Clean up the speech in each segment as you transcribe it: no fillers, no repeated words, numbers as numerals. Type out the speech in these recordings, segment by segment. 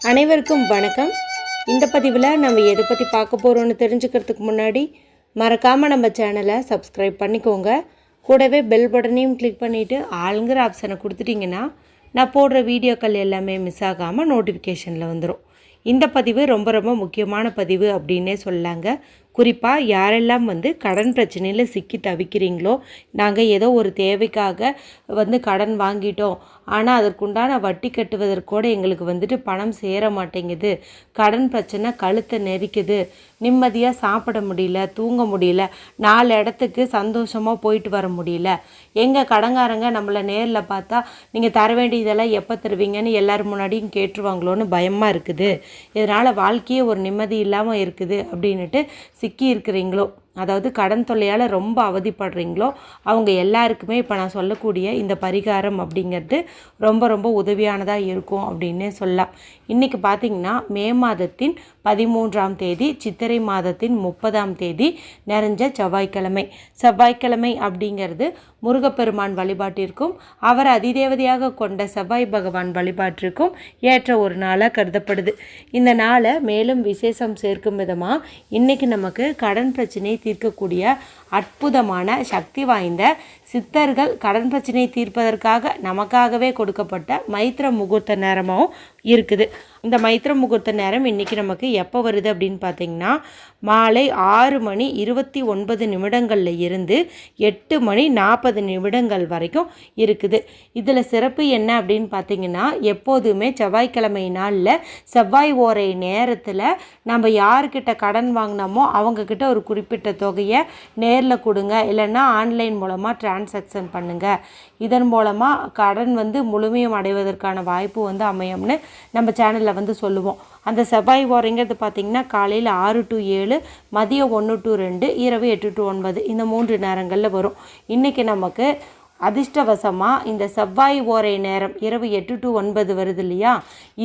அனைவருக்கும் வணக்கம். இந்த பதிவில் நம்ம எதை பற்றி பார்க்க போகிறோன்னு தெரிஞ்சுக்கிறதுக்கு முன்னாடி மறக்காமல் நம்ம சேனலை சப்ஸ்கிரைப் பண்ணிக்கோங்க. கூடவே பெல் பட்டனையும் கிளிக் பண்ணிவிட்டு ஆளுங்கிற ஆப்ஷனை கொடுத்துட்டிங்கன்னா நான் போடுற வீடியோக்கள் எல்லாமே மிஸ் ஆகாமல் நோட்டிஃபிகேஷனில் வந்துடும். இந்த பதிவு ரொம்ப ரொம்ப முக்கியமான பதிவு அப்படின்னே சொல்லாங்க. குறிப்பாக யாரெல்லாம் கடன் பிரச்சனையில் சிக்கி தவிக்கிறீங்களோ, நாங்கள் ஏதோ ஒரு தேவைக்காக கடன் வாங்கிட்டோம், ஆனால் அதற்குண்டான வட்டி கட்டுவதற்கூட எங்களுக்கு பணம் சேர மாட்டேங்குது, கடன் பிரச்சனை கழுத்தை நெரிக்குது, நிம்மதியாக சாப்பிட முடியல, தூங்க முடியல, 4 இடத்துக்கு சந்தோஷமாக போயிட்டு வர முடியல, எங்கள் கடங்காரங்க நம்மளை நேரில் பார்த்தா நீங்கள் தர வேண்டியதெல்லாம் எப்போ தருவீங்கன்னு எல்லோரும் முன்னாடியும் கேட்டுருவாங்களோன்னு பயமாக இருக்குது, இதனால் வாழ்க்கையே ஒரு நிம்மதி இல்லாமல் இருக்குது அப்படின்ட்டு சிக்கி இருக்கிறீங்களோ, அதாவது கடன் தொல்லையால் ரொம்ப அவதிப்படுறீங்களோ, அவங்க எல்லாருக்குமே இப்போ நான் சொல்லக்கூடிய இந்த பரிகாரம் அப்படிங்கிறது ரொம்ப ரொம்ப உதவியானதாக இருக்கும் அப்படின்னே சொல்லலாம். இன்றைக்கி பார்த்திங்கன்னா மே மாதத்தின் 13ஆம் தேதி, சித்திரை மாதத்தின் 30ஆம் தேதி நிறைஞ்ச செவ்வாய்க்கிழமை அப்படிங்கிறது முருகப்பெருமான் வழிபாட்டிற்கும் அவர் அதிதேவதையாக கொண்ட செவ்வாய் பகவான் வழிபாட்டிற்கும் ஏற்ற ஒரு நாளாக கருதப்படுது. இந்த நாளை மேலும் விசேஷம் சேர்க்கும் விதமாக இன்றைக்கி நமக்கு கடன் பிரச்சனை தீர்க்கக்கூடிய அற்புதமான சக்தி வாய்ந்த சித்தர்கள் கடன் பிரச்சனை தீர்ப்பதற்காக நமக்காகவே கொடுக்கப்பட்ட மைத்திர முகூர்த்த நேரமாகவும் இருக்குது. இந்த மைத்திர முகூர்த்த நேரம் இன்றைக்கி நமக்கு எப்போ வருது அப்படின்னு பார்த்திங்கன்னா மாலை 6:29 இருந்து 8:40 வரைக்கும் இருக்குது. இதில் சிறப்பு என்ன அப்படின்னு பார்த்திங்கன்னா, எப்போதுமே செவ்வாய்க்கிழமை நாளில் செவ்வாய் ஓரை நேரத்தில் நம்ம யார்கிட்ட கடன் வாங்கினோமோ அவங்கக்கிட்ட ஒரு குறிப்பிட்ட தொகையை நேரில் கொடுங்க, இல்லைன்னா ஆன்லைன் மூலமாக டிரான்சாக்ஷன் பண்ணுங்கள். இதன் மூலமாக கடன் முழுமையும் அடைவதற்கான வாய்ப்பு அமையும்னு நம்ம சேனலில் சொல்லுவோம். அந்த செவ்வாய் ஓரைங்கிறது பார்த்திங்கன்னா காலையில் 6 to 7, மதியம் 1 to 2, இரவு 8 to 9 இந்த 3 நேரங்களில் வரும். இன்றைக்கி நமக்கு அதிர்ஷ்டவசமாக இந்த செவ்வாய் ஓரை நேரம் இரவு 8 to 9 வருது இல்லையா,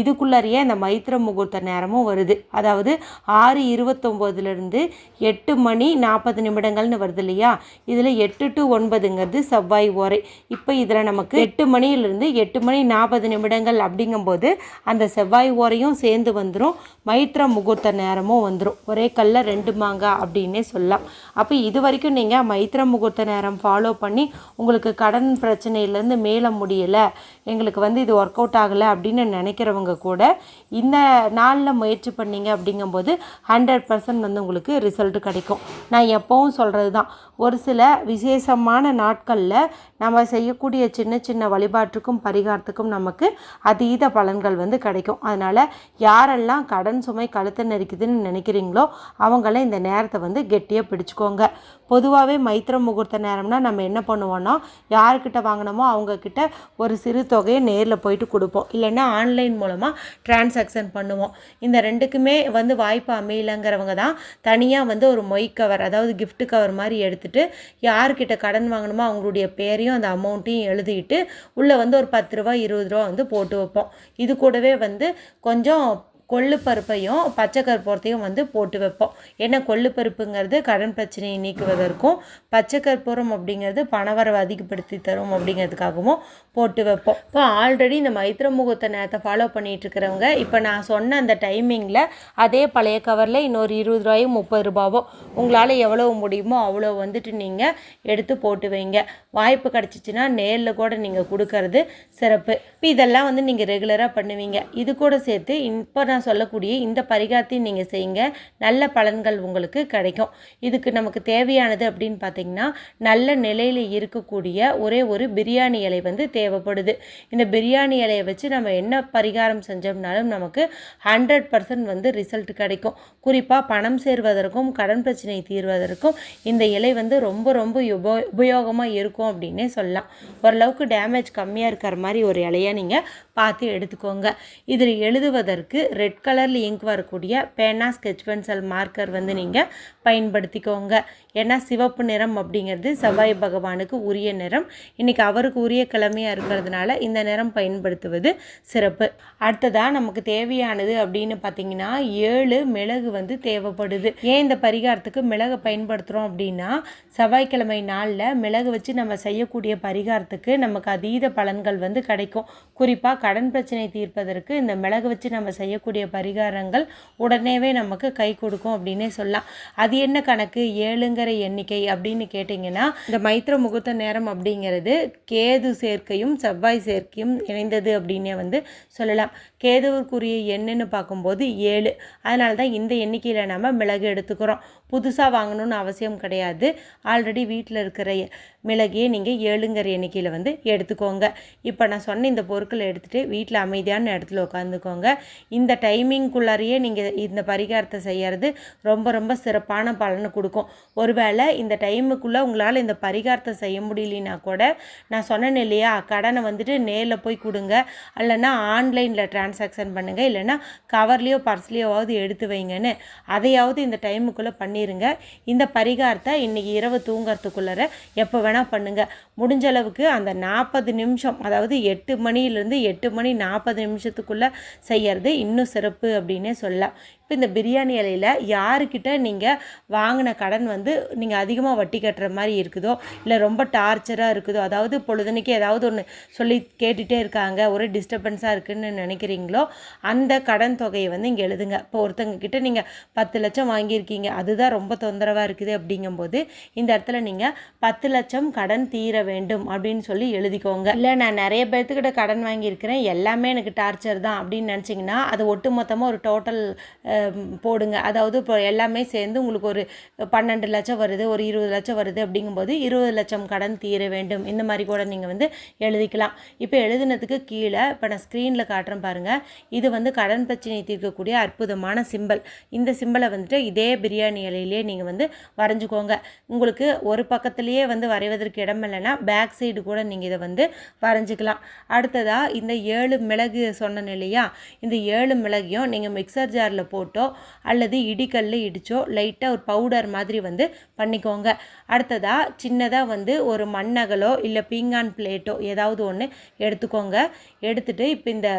இதுக்குள்ளறையே இந்த மைத்திர முகூர்த்த நேரமும் வருது. அதாவது 6:29 8:40 வருது இல்லையா, இதில் 8 to 9ங்கிறது செவ்வாய் ஓரை. இப்போ இதில் நமக்கு 8 மணியிலிருந்து 8:40 அப்படிங்கும்போது அந்த செவ்வாய் ஓரையும் சேர்ந்து வந்துடும், மைத்திர முகூர்த்த நேரமும் வந்துடும். ஒரே கல்ல 2 மாங்காய் அப்படின்னே சொல்லலாம். அப்போ இது வரைக்கும் நீங்கள் மைத்திர முகூர்த்த நேரம் ஃபாலோ பண்ணி உங்களுக்கு கடன் பிரச்சனையிலேருந்து மேல முடியலை, எங்களுக்கு இது ஒர்க் அவுட் ஆகலை அப்படின்னு நினைக்கிறவங்க கூட இந்த நாளில் முயற்சி பண்ணிங்க அப்படிங்கும்போது 100% உங்களுக்கு ரிசல்ட் கிடைக்கும். நான் எப்போவும் சொல்கிறது தான், ஒரு சில விசேஷமான நாட்களில் நம்ம செய்யக்கூடிய சின்ன சின்ன வழிபாட்டுக்கும் பரிகாரத்துக்கும் நமக்கு அதீத பலன்கள் கிடைக்கும். அதனால் யாரெல்லாம் கடன் சுமை கழுத்தை நெரிக்குதுன்னு நினைக்கிறீங்களோ அவங்கள இந்த நேரத்தை கெட்டியாக பிடிச்சிக்கோங்க. பொதுவாகவே மைத்திர முகூர்த்த நேரம்னா நம்ம என்ன பண்ணுவோன்னா, யார்கிட்ட வாங்கினோமோ அவங்கக்கிட்ட ஒரு சிறு தொகையை நேரில் போயிட்டு கொடுப்போம், இல்லைன்னா ஆன்லைன் மூலமாக டிரான்சாக்ஷன் பண்ணுவோம். இந்த ரெண்டுக்குமே வாய்ப்பு அமையலைங்கிறவங்க தான் தனியாக ஒரு மொய் கவர், அதாவது கிஃப்ட் கவர் மாதிரி எடுத்துகிட்டு யார்கிட்ட கடன் வாங்கணுமோ அவங்களுடைய பேரையும் அந்த அமௌண்ட்டையும் எழுதிட்டு உள்ளே ஒரு 10 ரூபா 20 ரூபா போட்டு வைப்போம். இது கூடவே கொஞ்சம் கொள்ளு பருப்பையும் பச்சை கற்பூரத்தையும் போட்டு வைப்போம். ஏன்னா கொள்ளு பருப்புங்கிறது கடன் பிரச்சனையை நீக்குவதற்கும், பச்சை கற்பூரம் அப்படிங்கிறது பணவரவை அதிகப்படுத்தி தரும் அப்படிங்கிறதுக்காகவும் போட்டு வைப்போம். இப்போ ஆல்ரெடி இந்த மைத்திர முகூர்த்த நேரத்தை ஃபாலோ பண்ணிகிட்டு இருக்கிறவங்க இப்போ நான் சொன்ன அந்த டைமிங்கில் அதே பழைய கவரில் இன்னொரு 20 ரூபாயும் 30 ரூபாவோ உங்களால் எவ்வளோ முடியுமோ அவ்வளோ நீங்கள் எடுத்து போட்டு வைங்க. வாய்ப்பு கிடச்சிச்சின்னா நேரில் கூட நீங்கள் கொடுக்கறது சிறப்பு. இப்போ இதெல்லாம் நீங்கள் ரெகுலராக பண்ணுவீங்க. இது கூட சேர்த்து இப்போ நான் சொல்லக்கூடிய இந்த பரிகாரத்தையும் நீங்கள் செய்யுங்க, நல்ல பலன்கள் உங்களுக்கு கிடைக்கும். இதுக்கு நமக்கு தேவையானது அப்படின்னு பார்த்தீங்கன்னா, நல்ல நிலையில் இருக்கக்கூடிய ஒரே ஒரு பிரியாணி இலை தேவைப்படுது. இந்த பிரியாணி இலையை வச்சு நம்ம என்ன பரிகாரம் செஞ்சோம்னாலும் நமக்கு 100% ரிசல்ட் கிடைக்கும். குறிப்பாக பணம் சேர்வதற்கும் கடன் பிரச்சனை தீர்வதற்கும் இந்த இலை ரொம்ப ரொம்ப உபயோகமாக இருக்கும் அப்படின்னே சொல்லலாம். ஓரளவுக்கு டேமேஜ் கம்மியாக இருக்கிற மாதிரி ஒரு இலையாக நீங்கள் பார்த்து எடுத்துக்கோங்க. இதில் எழுதுவதற்கு ரெட் கலரில் இங்க் வரக்கூடிய பேனா, ஸ்கெட்ச் பென்சில், மார்க்கர் நீங்கள் பயன்படுத்திக்கோங்க. ஏன்னா சிவப்பு நிறம் அப்படிங்கிறது செவ்வாய் பகவானுக்கு உரிய நிறம். இன்றைக்கி அவருக்கு உரிய கிழமையாக இருக்கிறதுனால இந்த நிறம் பயன்படுத்துவது சிறப்பு. அடுத்ததாக நமக்கு தேவையானது அப்படின்னு பார்த்திங்கன்னா 7 மிளகு தேவைப்படுது. ஏன் இந்த பரிகாரத்துக்கு மிளகு பயன்படுத்துகிறோம் அப்படின்னா, செவ்வாய்க்கிழமை நாளில் மிளகு வச்சு நம்ம செய்யக்கூடிய பரிகாரத்துக்கு நமக்கு அதீத பலன்கள் கிடைக்கும். குறிப்பாக கடன் பிரச்சனை தீர்ப்பதற்கு இந்த மிளகு வச்சு நம்ம செய்யக்கூடிய பரிகாரங்கள் உடனேவே நமக்கு கை கொடுக்கும் அப்படின்னே சொல்லலாம். அது என்ன கணக்கு 7ங்கிற எண்ணிக்கை அப்படின்னு கேட்டிங்கன்னா, இந்த மைத்திர முகூர்த்த நேரம் அப்படிங்கிறது கேது சேர்க்கையும் செவ்வாய் சேர்க்கையும் இணைந்தது அப்படின்னே வந்து சொல்லலாம். கேதுவுக்குரிய எண்ணுன்னு பார்க்கும்போது 7. அதனால தான் இந்த எண்ணிக்கையில் நம்ம மிளகு எடுத்துக்கிறோம். புதுசாக வாங்கணும்னு அவசியம் கிடையாது. ஆல்ரெடி வீட்டில் இருக்கிற மிளகையே நீங்கள் 7ங்கிற எண்ணிக்கையில் வந்து எடுத்துக்கோங்க. இப்போ நான் சொன்ன இந்த பொருட்களை எடுத்துகிட்டு வீட்டில் அமைதியான இடத்துல உட்காந்துக்கோங்க. இந்த டைமிங்குள்ளாரையே நீங்கள் இந்த பரிகாரத்தை செய்கிறது ரொம்ப ரொம்ப சிறப்பான பலனை கொடுக்கும். ஒருவேளை இந்த டைமுக்குள்ளே உங்களால் இந்த பரிகாரத்தை செய்ய முடியலனா கூட நான் சொன்னேன் இல்லையா, கடனை வந்துட்டு நேரில் போய் கொடுங்க, இல்லைன்னா ஆன்லைனில் டிரான்சாக்ஷன் பண்ணுங்கள், இல்லைன்னா கவர்லேயோ பர்ஸ்லேயோவாவது எடுத்து வைங்கன்னு அதையாவது இந்த டைமுக்குள்ளே பண்ணிடுங்க. இந்த பரிகாரத்தை இன்றைக்கி இரவு தூங்கிறதுக்குள்ளார எப்போ வேணால் பண்ணுங்கள். முடிஞ்ச அளவுக்கு அந்த 40 நிமிஷம், அதாவது 8 மணிலேருந்து 8 மணி 40 நிமிஷத்துக்குள்ளே செய்கிறது இன்னும் சிறப்பு அப்படின்னே சொல்லலாம். இப்போ இந்த பிரியாணி இலையில் யாருக்கிட்ட நீங்கள் வாங்கின கடன் வந்து நீங்கள் அதிகமாக வட்டி கட்டுற மாதிரி இருக்குதோ, இல்லை ரொம்ப டார்ச்சராக இருக்குதோ, அதாவது பொழுதுனைக்கு ஏதாவது ஒன்று சொல்லி கேட்டுகிட்டே இருக்காங்க, ஒரே டிஸ்டர்பன்ஸாக இருக்குதுன்னு நினைக்கிறீங்களோ, அந்த கடன் தொகையை வந்து இங்கே எழுதுங்க. இப்போ ஒருத்தங்க கிட்ட நீங்கள் 10 லட்சம் வாங்கியிருக்கீங்க, அதுதான் ரொம்ப தொந்தரவாக இருக்குது அப்படிங்கும்போது இந்த இடத்துல நீங்கள் 10 லட்சம் கடன் தீர வேண்டும் அப்படின்னு சொல்லி எழுதிக்கோங்க. இல்லை நான் நிறைய பேர்த்துக்கிட்ட கடன் வாங்கியிருக்கிறேன், எல்லாமே எனக்கு டார்ச்சர் தான் அப்படின்னு நினச்சிங்கன்னா அது ஒட்டு மொத்தமாக ஒரு டோட்டல் போடுங்க. அதாவது இப்போ எல்லாமே சேர்ந்து உங்களுக்கு ஒரு 12 லட்சம் வருது, ஒரு 20 லட்சம் வருது அப்படிங்கும்போது 20 லட்சம் கடன் தீர வேண்டும், இந்த மாதிரி கூட நீங்கள் வந்து எழுதிக்கலாம். இப்போ எழுதினதுக்கு கீழே இப்போ நான் ஸ்க்ரீனில் காட்டுறேன் பாருங்கள். இது வந்து கடன் பிரச்சனை தீர்க்கக்கூடிய அற்புதமான சிம்பல். இந்த சிம்பலை வந்துட்டு இதே பிரியாணி இலையிலே நீங்கள் வந்து வரைஞ்சிக்கோங்க. உங்களுக்கு ஒரு பக்கத்துலேயே வந்து வரைவதற்கு இடம் இல்லைன்னா பேக் சைடு கூட நீங்கள் இதை வந்து வரைஞ்சிக்கலாம். அடுத்ததாக இந்த 7 மிளகு சொன்னேன் இல்லையா, இந்த 7 மிளகையும் நீங்கள் மிக்சர் ஜாரில் போட்டோ அல்லது இடிக்கல்ல இடிச்சோ லைட்டாக ஒரு பவுடர் மாதிரி வந்து பண்ணிக்கோங்க. அடுத்ததாக சின்னதாக வந்து ஒரு மண்ணகலோ இல்லை பீங்கான் பிளேட்டோ ஏதாவது ஒன்று எடுத்துக்கோங்க. எடுத்துகிட்டு இப்போ இந்த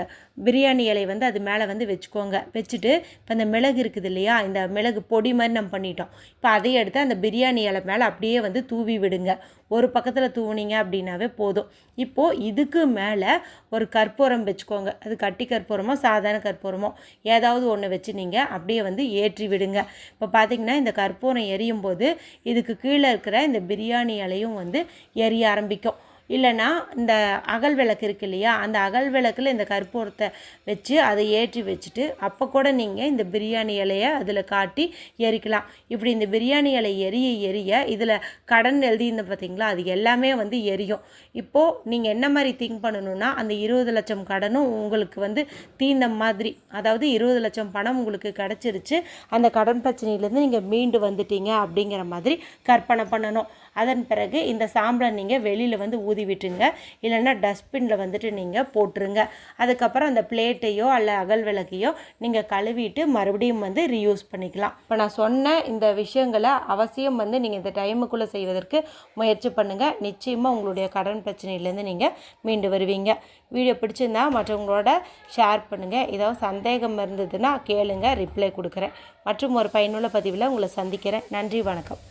பிரியாணி இலை வந்து அது மேலே வந்து வச்சுக்கோங்க. வச்சுட்டு இப்போ இந்த மிளகு இருக்குது இல்லையா, இந்த மிளகு பொடி மாதிரி நம்ம பண்ணிட்டோம். இப்போ அதை எடுத்து அந்த பிரியாணி இலை மேலே அப்படியே வந்து தூவி விடுங்க. ஒரு பக்கத்தில் தூவினீங்க அப்படின்னாவே போதும். இப்போது இதுக்கு மேலே ஒரு கற்பூரம் வச்சுக்கோங்க. அது கட்டி கற்பூரமோ சாதாரண கற்பூரமோ ஏதாவது ஒன்று வச்சு நீங்கள் அப்படியே வந்து ஏற்றி விடுங்க. இப்போ பார்த்திங்கன்னா இந்த கற்பூரம் எரியும் போது இதுக்கு கீழே இருக்கிற இந்த பிரியாணி இலையும் வந்து எரிய ஆரம்பிக்கும். இல்லைனா இந்த அகல் விளக்கு இருக்கு இல்லையா, அந்த அகல் விளக்கில் இந்த கற்பூரத்தை வச்சு அதை ஏற்றி வச்சுட்டு அப்போ கூட நீங்கள் இந்த பிரியாணி இலையை அதில் காட்டி எரிக்கலாம். இப்படி இந்த பிரியாணி இலை எரிய எரிய இதில் கடன் எழுதியிருந்த பார்த்தீங்களா, அது எல்லாமே வந்து எரியும். இப்போது நீங்கள் என்ன மாதிரி திங்க் பண்ணணுன்னா, அந்த 20 லட்சம் கடனும் உங்களுக்கு வந்து தீர்ந்த மாதிரி, அதாவது 20 லட்சம் பணம் உங்களுக்கு கிடச்சிருச்சு, அந்த கடன் பிரச்சனையிலேருந்து நீங்கள் மீண்டு வந்துட்டீங்க அப்படிங்கிற மாதிரி கற்பனை பண்ணணும். அதன் பிறகு இந்த சாம்பலை நீங்கள் வெளியில் வந்து ஊதி விட்டுருங்க, இல்லைன்னா டஸ்ட்பினில் வந்துட்டு நீங்கள் போட்டுருங்க. அதுக்கப்புறம் அந்த பிளேட்டையோ அல்ல அகல் விளக்கையோ நீங்கள் கழுவிட்டு மறுபடியும் வந்து ரீயூஸ் பண்ணிக்கலாம். இப்போ நான் சொன்ன இந்த விஷயங்களை அவசியம் வந்து நீங்கள் இந்த டைமுக்குள்ளே செய்வதற்கு முயற்சி பண்ணுங்கள். நிச்சயமாக உங்களுடைய கடன் பிரச்சனையிலேருந்து நீங்கள் மீண்டு வருவீங்க. வீடியோ பிடிச்சிருந்தா மற்றவங்களோட ஷேர் பண்ணுங்கள். ஏதாவது சந்தேகம் இருந்ததுன்னா கேளுங்க, ரிப்ளை கொடுக்குறேன். மற்றும் ஒரு பயனுள்ள பதிவில் உங்களை சந்திக்கிறேன். நன்றி, வணக்கம்.